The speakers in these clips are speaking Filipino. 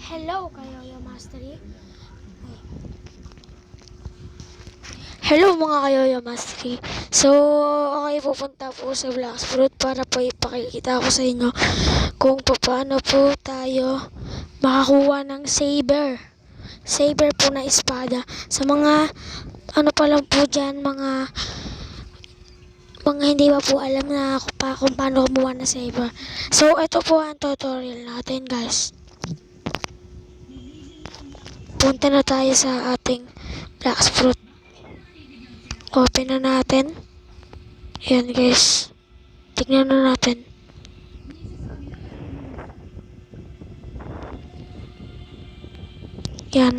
Hello Kayoyo Mastery. Hello mga Kayoyo Mastery. So, okay, pupunta po sa Black Fruit para po ipakikita ko sa inyo kung paano po tayo makakuha ng saber. Saber po na espada. Sa mga ano pa lang po dyan, mga hindi pa po alam na kung paano kumuha ng saber. So, ito po ang tutorial natin, guys. Punta na tayo sa ating Black Fruit. Open na natin. Yan, guys. Tignan na natin. Yan.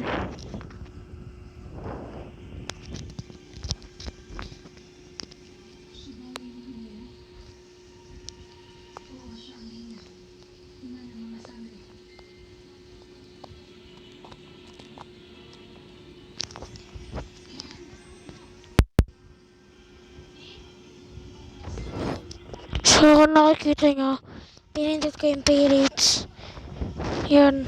So, kung nakikita nyo, pinindot ko yung pirates. Yan.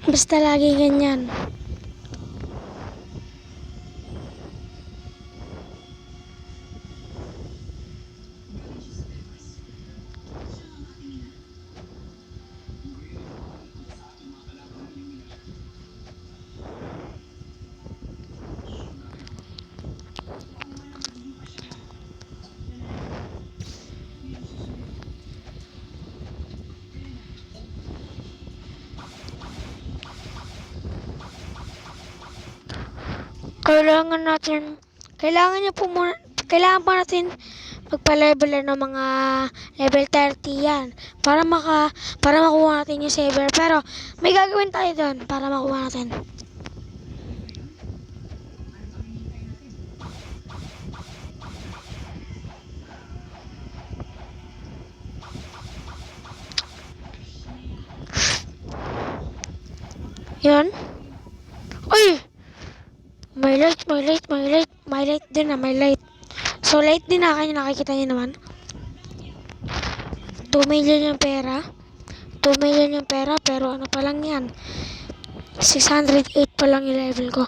Basta lagi ganyan. Kailangan pa natin magpa-level ng mga level 30 yan para makuha natin yung saber. Pero may gagawin tayo doon para makuha natin. Yan. Uy! May light din na, may light. So, light din na, kanya nakikita niyo naman. 2 million yung pera. 2 million yung pera, pero ano pa lang yan. 608 pa lang yung level ko.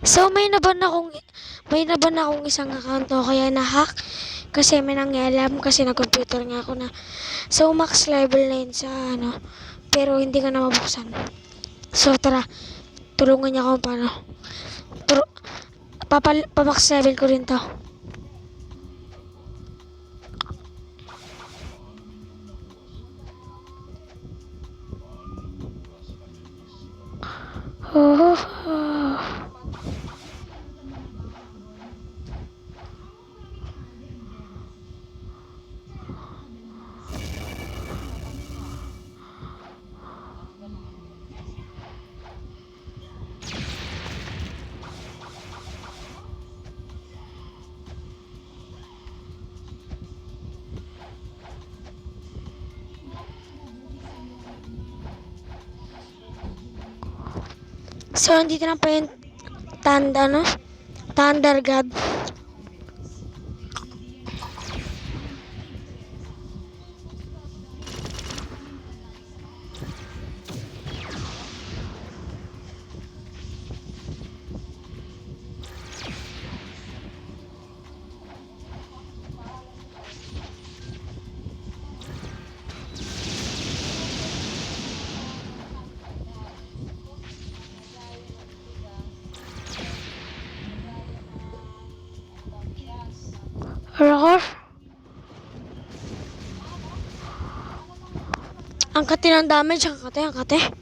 So, may naban akong isang account o kaya na-hack. Kasi may nangyalam, kasi na-computer nga ako na. So, max level na yun sa pero hindi ka na mabuksan. So, tara. Tulungan niya ako paano. Pamax level ko rin to. So, andito na pa yung Thunder God. Roar. Ang kate ng damage, ang kate.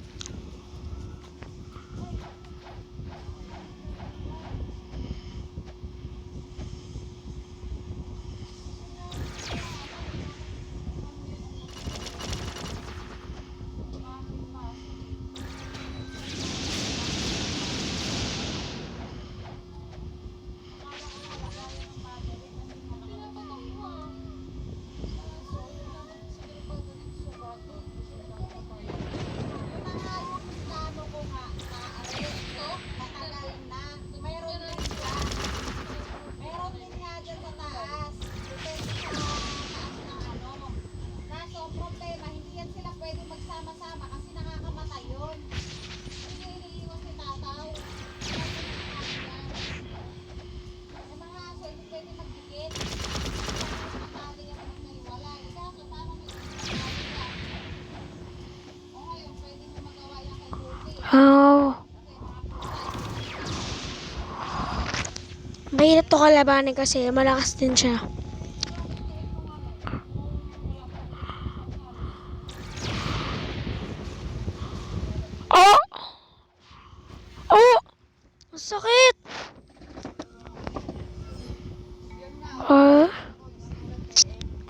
Mahirap to kalabanin kasi malakas din siya. Oh! Oh! Ang sakit! Ah,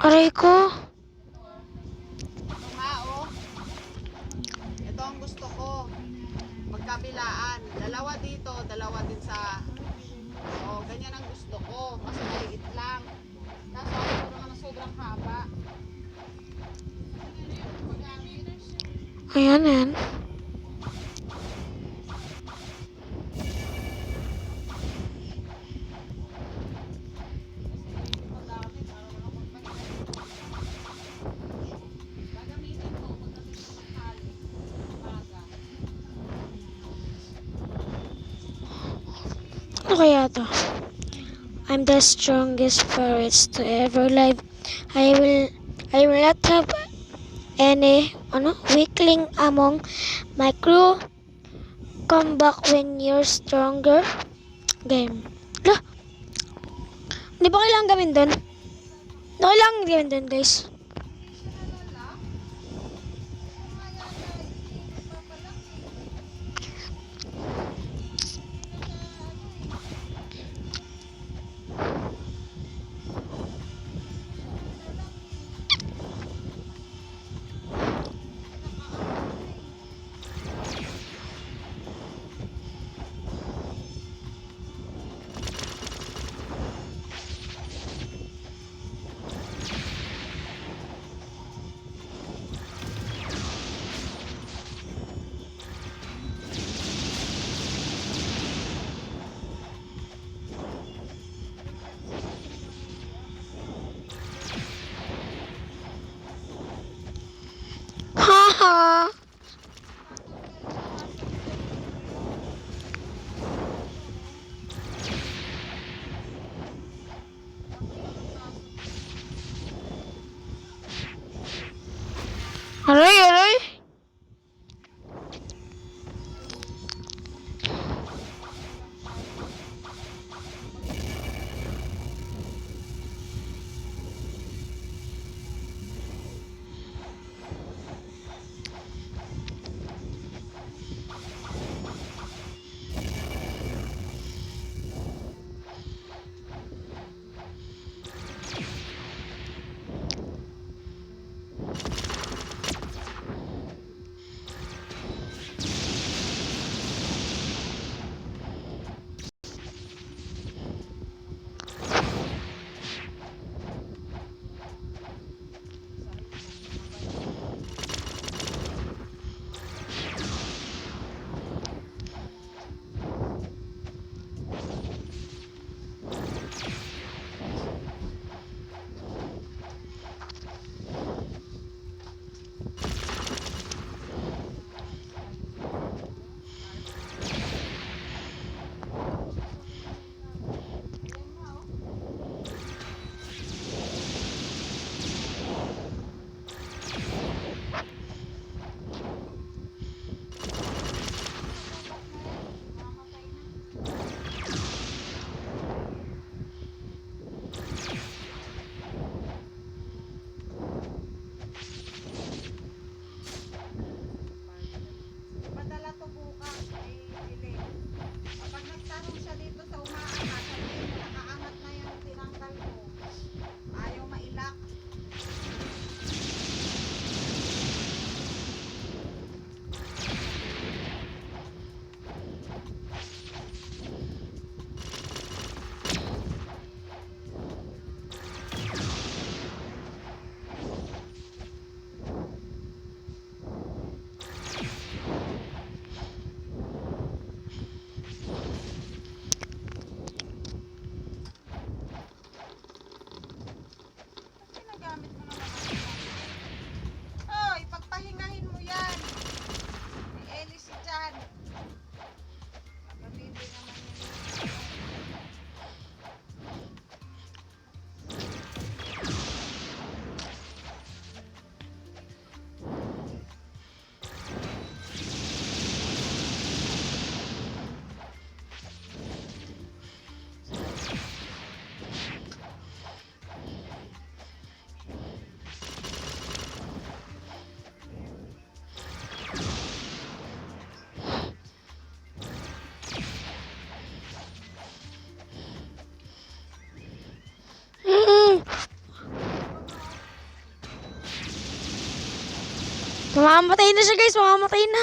aray ko. Ito nga, oh. Ito ang gusto ko. Magkabilaan. Dalawa dito, dalawa din sa... Oh, ganyan ang gusto ko. Mas maliit lang. Kaso ito naman ang sobrang haba. Ayan, yan. Ano kaya to? I'm the strongest spirits to ever live. I will not have any weakling among my crew. Come back when you're stronger. Game. Lah, di ba kailangan gawin doon? Di kailangan gawin doon, guys. Haha. Aray, aray. Mamamatay na siya guys, mamamatay na.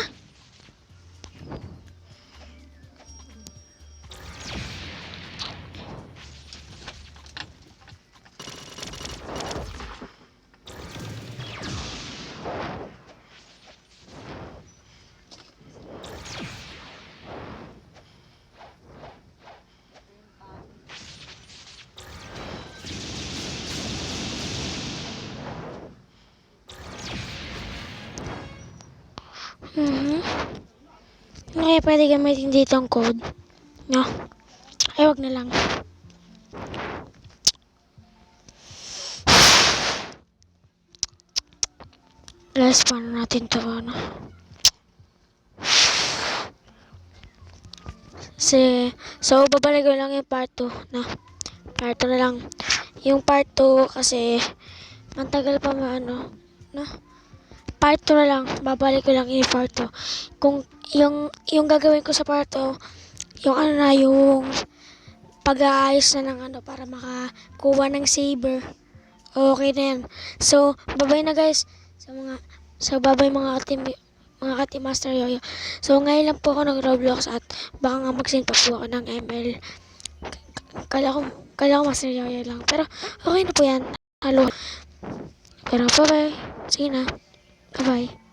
Okay, pwede gamitin dito ang code. No? Ay, wag na lang. Last, paano natin to, ano? So, babalik ko lang yung part 2, no? Part 2 na lang. Yung part 2, kasi, mantagal pa maano, no? Part 2 na lang, babalik ko lang yung part 2. Kung, yung gagawin ko sa part 2, yung ano na, yung pag-aayos na ng ano, para makakuha ng saber. Okay na yan. So, babay na guys, babay mga Ate Master Yoyo. So, ngayon lang po ako nag-Roblox at baka nga mag-send pa po ako ng ML. Kala ko Master Yoyo lang. Pero, okay na po yan. Halo. Pero, bye-bye. Sige na. Bye-bye.